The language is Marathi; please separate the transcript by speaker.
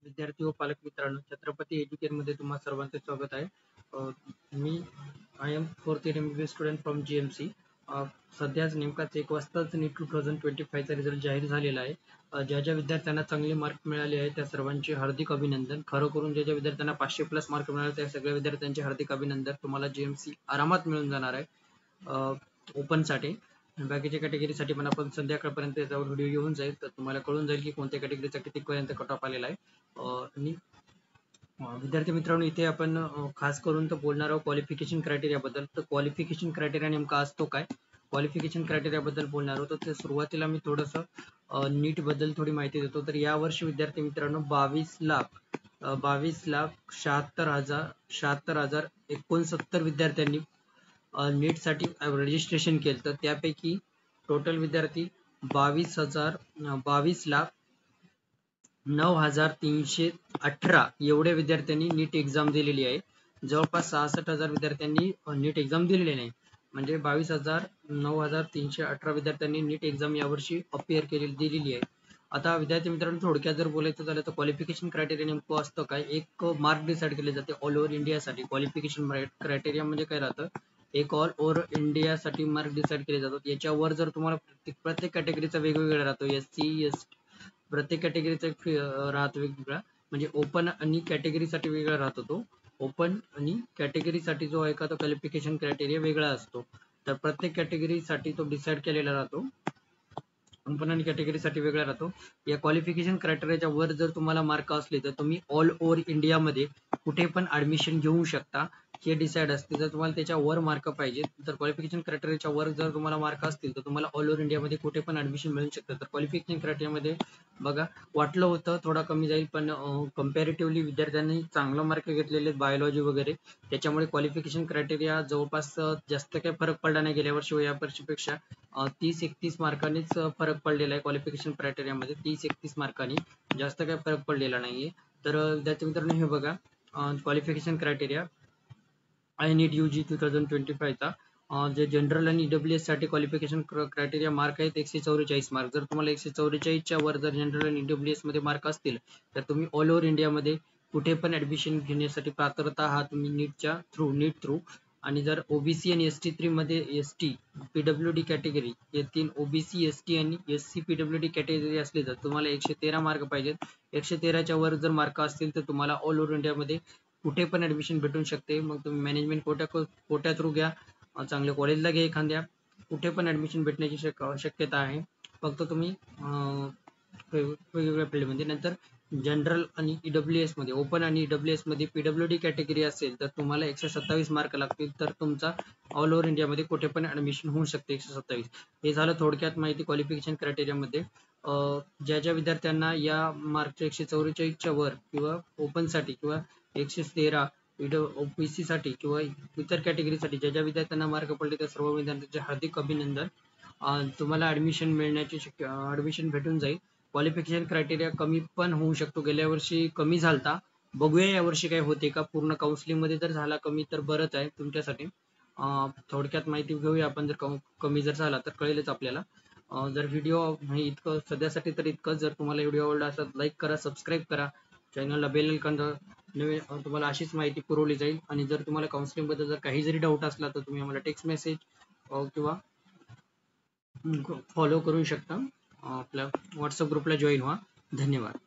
Speaker 1: विद्यार्थी व पालक मित्रांनो, छत्रपती एज्युकेशन मध्ये तुम्हा सर्वांचे स्वागत आहे. मी I am fourth year MBBS student from GMC. सध्याच नेमकाच 1 वाजताच NEET 2025 चा रिझल्ट जाहीर झालेला आहे. ज्या ज्या विद्यार्थ्यांना चांगले मार्क मिळाले आहेत त्या सर्वांचे हार्दिक अभिनंदन. खरं करून ज्या ज्या विद्यार्थ्यांना 500+ मार्क मिळाले त्या सगळ्या विद्यार्थ्यांचे हार्दिक अभिनंदन. तुम्हाला GMC आरामात मिळून जाणार आहे ओपन साठी. बाकीच्या कॅटेगरीसाठी पण आपण संध्याकाळपर्यंत याच्यावर व्हिडिओ येऊन जाईल, तर तुम्हाला कळून जाईल की कोणत्या कॅटेगरीचा कितीपर्यंत कट ऑफ आलेला आहे. आणि विद्यार्थी मित्रांनो, इथे आपण खास करून तर बोलणार आहोत क्वालिफिकेशन क्रायटेरिया बद्दल. तर क्वालिफिकेशन क्रायटेरिया नेमका असतो काय, क्वालिफिकेशन क्रायटेरिया बद्दल बोलणार आहोत. तर सुरुवातीला मी थोडंसं नीट बद्दल थोडी माहिती देतो. तर यावर्षी विद्यार्थी मित्रांनो 22,76,069 विद्यार्थ्यांनी नीट साठी रजिस्ट्रेशन केलं. तर त्यापैकी टोटल विद्यार्थी 22,09,318 एवढ्या विद्यार्थ्यांनी नीट एक्झाम दिलेली आहे. जवळपास 66,000 विद्यार्थ्यांनी नीट एक्झाम दिलेली नाही. म्हणजे 22,09,318 विद्यार्थ्यांनी नीट एक्झाम यावर्षी अपिअर दिलेली आहे. आता विद्यार्थी मित्रांनो, थोडक्यात जर बोलायचं झालं तर क्वालिफिकेशन क्रायटेरिया नेमकं असतं काय, एक मार्क डिसाईड केले जाते ऑल ओव्हर इंडियासाठी. क्वालिफिकेशन क्रायटेरिया म्हणजे काय राहतं, एक ऑल ओव्हर इंडियासाठी मार्क डिसाईड केले जातात. याच्यावर जर तुम्हाला प्रत्येक कॅटेगरीचा वेगवेगळा राहतो. SC ST प्रत्येक कॅटेगरीचा राहतो वेगवेगळा. म्हणजे ओपन आणि कॅटेगरीसाठी वेगळा राहतो तो. ओपन आणि कॅटेगरीसाठी जो आहे का तो क्वालिफिकेशन क्रायटेरिया वेगळा असतो. तर प्रत्येक कॅटेगरीसाठी तो डिसाईड केलेला राहतो. ओपन आणि कॅटेगरीसाठी वेगळा राहतो. या क्वालिफिकेशन क्रायटेरियाच्या वर जर तुम्हाला मार्क असले तर तुम्ही ऑल ओव्हर इंडियामध्ये कुठे पण ऍडमिशन घेऊ शकता, हे डिसाईड असते. जर तुम्हाला त्याच्या वर मार्क पाहिजे तर क्वालिफिकेशन क्रायटेरियाच्या वर जर तुम्हाला मार्क असतील तर तुम्हाला ऑल ओव्हर इंडियामध्ये कुठे पण ऍडमिशन मिळू शकतं. तर क्वालिफिकेशन क्रायटेरियामध्ये बघा, वाटलं होतं थोडा कमी जाईल, पण कम्पॅरेटिव्हली विद्यार्थ्यांनी चांगला मार्क घेतलेले बायोलॉजी वगैरे, त्याच्यामुळे क्वालिफिकेशन क्रायटेरिया जवळपास जास्त काही फरक पडला नाही गेल्या वर्षी व या वर्षीपेक्षा. 30-31 मार्कांनीच फरक पडलेला आहे क्वालिफिकेशन क्रायटेरियामध्ये. 30-31 मार्कांनी, जास्त काही फरक पडलेला नाहीये. तर विद्यार्थी मित्रांनो, हे बघा क्वालिफिकेशन क्रायटेरिया NEET UG 2025 चा जे जनरल आणि EWS साठी क्वालिफिकेशन क्रायटेरिया मार्क आहेत 144 मार्क. जर तुम्हाला 144 च्या वर जर जनरल आणि EWS मध्ये मार्क असतील तर तुम्ही ऑल ओव्हर इंडियामध्ये कुठे पण ऍडमिशन घेण्यासाठी पात्रता आहात तुम्ही नीट थ्रू. आणि जर OBC आणि ST3 मध्ये ST PWD कॅटेगरी, हे 3 OBC ST आणि SC PWD कॅटेगरी असली तर तुम्हाला 113 मार्क पाहिजेत. 113 च्या वर जर मार्क असतील तर तुम्हाला ऑल ओव्हर इंडियामध्ये कुठे पण ऍडमिशन भेटू शकते. मग तुम्ही मॅनेजमेंट कोट्या थ्रू घ्या, चांगल्या कॉलेजला घ्या, एखाद्या कुठे पण ऍडमिशन भेटण्याची शक्यता आहे. फक्त तुम्ही वेगवेगळ्या फील्डमध्ये. नंतर जनरल आणि EWS मध्ये, ओपन आणि EWS मध्ये PWD कॅटेगरी असेल तर तुम्हाला 127 मार्क लागतील. तर तुमचा ऑल ओव्हर इंडियामध्ये कुठे पण ऍडमिशन होऊ शकते 127. हे झालं थोडक्यात माहिती क्वालिफिकेशन क्रायटेरियामध्ये. ज्या ज्या विद्यार्थ्यांना या मार्कच्या 144 च्या वर किंवा ओपनसाठी किंवा 113 OBC साठी किंवा इतर कॅटेगरीसाठी ज्या ज्या विद्यार्थ्यांना मार्क पडले त्या सर्व विद्यार्थ्यांचे हार्दिक अभिनंदन. तुम्हाला ऍडमिशन मिळण्याची ऍडमिशन भेटून जाईल. क्वालिफिकेशन क्रायटेरिया कमी पण होऊ शकतो. गेल्या वर्षी कमी झालता, बघूया या वर्षी काय होते का. पूर्ण काउन्सिलिंग मध्ये जर झाला कमी तर बरंच आहे तुमच्यासाठी. थोडक्यात माहिती घेऊया आपण. जर कमी जर झाला तर कळेलच आपल्याला. जर व्हिडिओ इतकं सध्यासाठी तर इतकं. जर तुम्हाला व्हिडिओ आवडला असेल लाईक करा, सबस्क्राईब करा, चॅनलला बेल आयकॉन तुम्हाला अशीच माहिती पुरवली जाईल. आणि जर तुम्हाला काउन्सिलिंग बद्दल जर काही जरी डाऊट असला तर तुम्ही आम्हाला टेक्स्ट मेसेज किंवा फॉलो करू शकता. आपल्या व्हॉट्सअप ग्रुपला जॉईन व्हा. धन्यवाद.